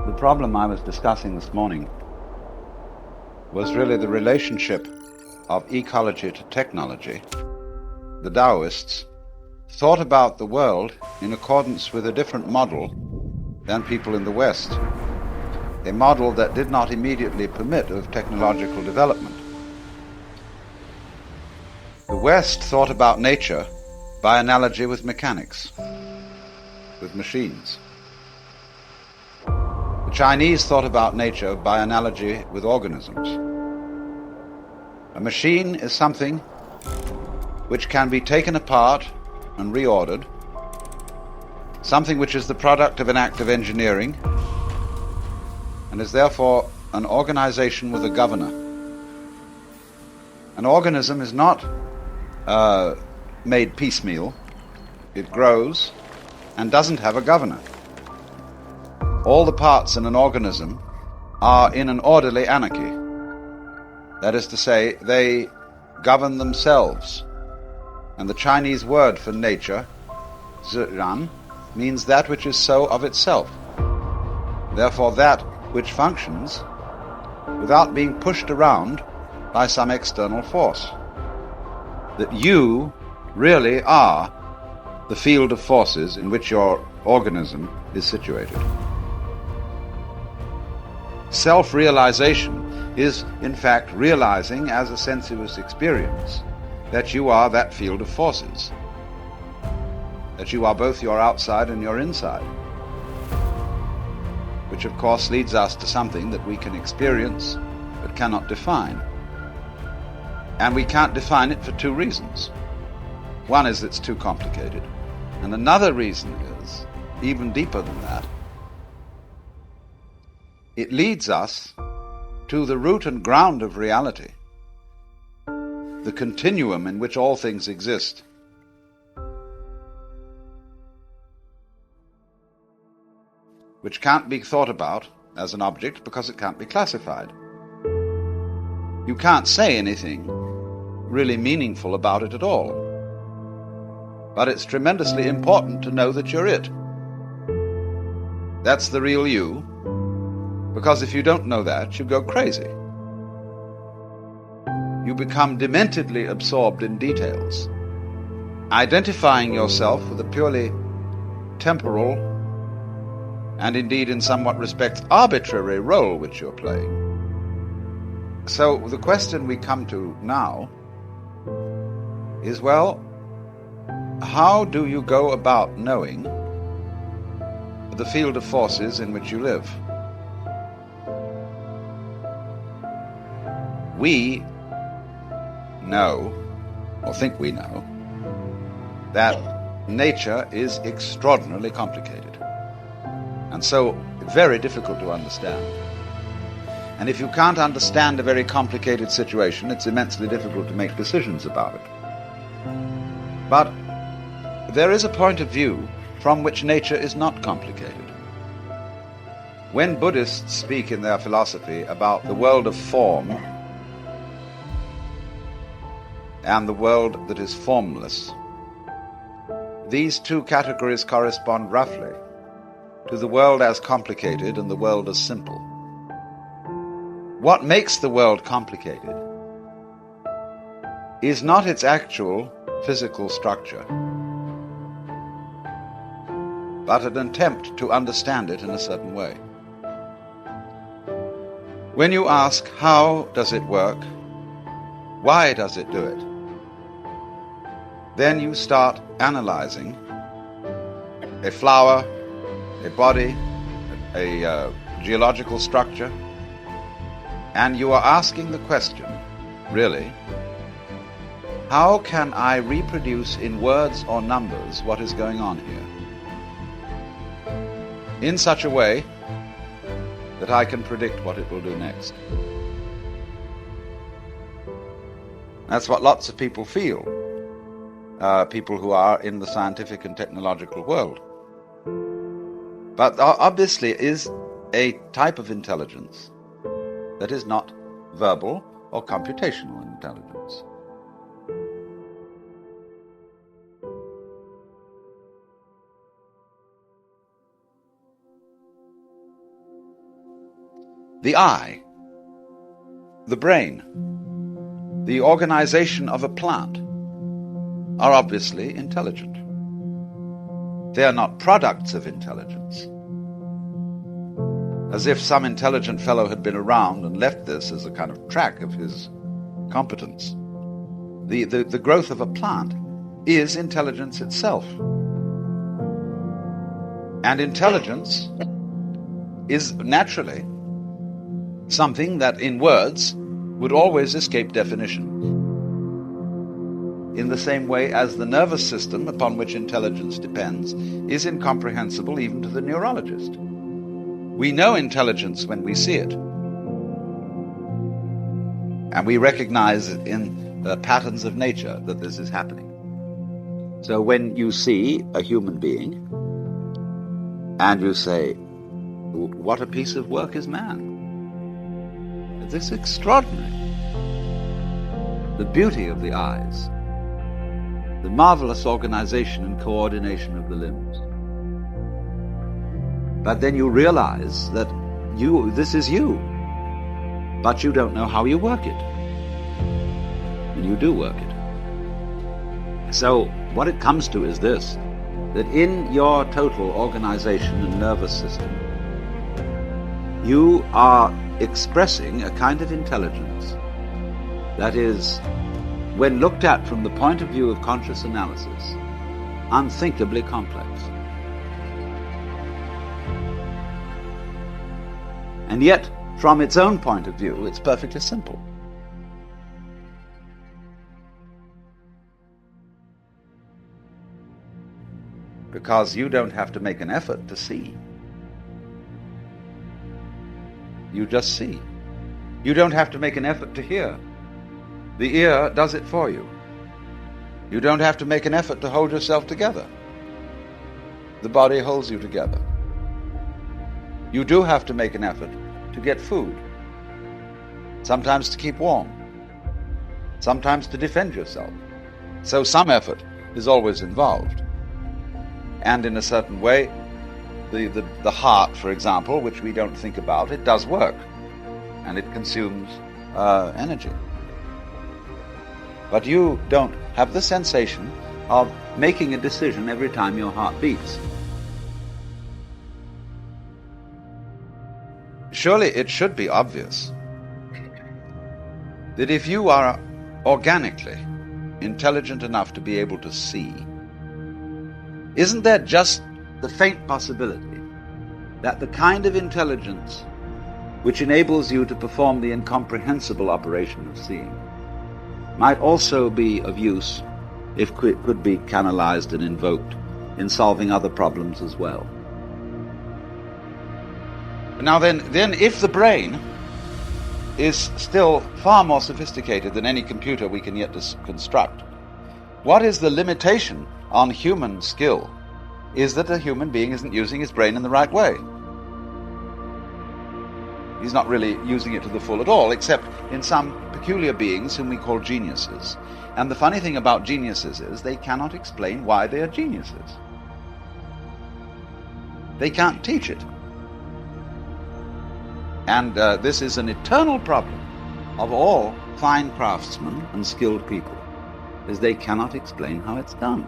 The problem I was discussing this morning was really the relationship of ecology to technology. The Taoists thought about the world in accordance with a different model than people in the West, a model that did not immediately permit of technological development. The West thought about nature by analogy with mechanics, with machines. The Chinese thought about nature by analogy with organisms. A machine is something which can be taken apart and reordered, something which is the product of an act of engineering and is therefore an organization with a governor. An organism is not made piecemeal. It grows and doesn't have a governor. All the parts in an organism are in an orderly anarchy. That is to say, they govern themselves. And the Chinese word for nature, zhiran, means that which is so of itself. Therefore, that which functions without being pushed around by some external force. That you really are the field of forces in which your organism is situated. Self-realization is, in fact, realizing as a sensuous experience that you are that field of forces, that you are both your outside and your inside, which of course leads us to something that we can experience but cannot define. And we can't define it for two reasons. One is it's too complicated, and another reason is, even deeper than that, it leads us to the root and ground of reality, the continuum in which all things exist. Which can't be thought about as an object because it can't be classified. You can't say anything really meaningful about it at all. But it's tremendously important to know that you're it. That's the real you, because if you don't know that, you go crazy. You become dementedly absorbed in details, identifying yourself with a purely temporal and indeed in somewhat respects arbitrary role which you're playing. So the question we come to now is, well, how do you go about knowing the field of forces in which you live? We know, or think we know, that nature is extraordinarily complicated, and so very difficult to understand. And if you can't understand a very complicated situation, it's immensely difficult to make decisions about it. But there is a point of view from which nature is not complicated. When Buddhists speak in their philosophy about the world of form and the world that is formless, these two categories correspond roughly to the world as complicated and the world as simple. What makes the world complicated is not its actual physical structure, but an attempt to understand it in a certain way. When you ask, how does it work? Why does it do it? Then you start analyzing a flower, a body, a geological structure, and you are asking the question, really, how can I reproduce in words or numbers what is going on here in such a way that I can predict what it will do next? That's what lots of people feel, people who are in the scientific and technological world. But obviously is a type of intelligence that is not verbal or computational intelligence. The eye, the brain, the organization of a plant are obviously intelligent. They are not products of intelligence. As if some intelligent fellow had been around and left this as a kind of track of his competence. The growth of a plant is intelligence itself. And intelligence is naturally something that in words would always escape definition. In the same way as the nervous system upon which intelligence depends is incomprehensible even to the neurologist. We know intelligence when we see it. And we recognize in the patterns of nature that this is happening. So when you see a human being and you say, what a piece of work is man. This is extraordinary. The beauty of the eyes, the marvelous organization and coordination of the limbs. But then you realize that this is you, but you don't know how you work it. And you do work it. So what it comes to is this, that in your total organization and nervous system, you are expressing a kind of intelligence that is, when looked at from the point of view of conscious analysis, unthinkably complex. And yet, from its own point of view, it's perfectly simple. Because you don't have to make an effort to see. You just see. You don't have to make an effort to hear. The ear does it for you. You don't have to make an effort to hold yourself together. The body holds you together. You do have to make an effort to get food. Sometimes to keep warm. Sometimes to defend yourself. So some effort is always involved. And in a certain way, the heart, for example, which we don't think about, it does work. And it consumes energy. But you don't have the sensation of making a decision every time your heart beats. Surely it should be obvious that if you are organically intelligent enough to be able to see, isn't there just the faint possibility that the kind of intelligence which enables you to perform the incomprehensible operation of seeing might also be of use if it could be canalized and invoked in solving other problems as well? Now then if the brain is still far more sophisticated than any computer we can yet construct, what is the limitation on human skill is that a human being isn't using his brain in the right way. He's not really using it to the full at all, except in some peculiar beings whom we call geniuses. And the funny thing about geniuses is they cannot explain why they are geniuses. They can't teach it. And this is an eternal problem of all fine craftsmen and skilled people, is they cannot explain how it's done.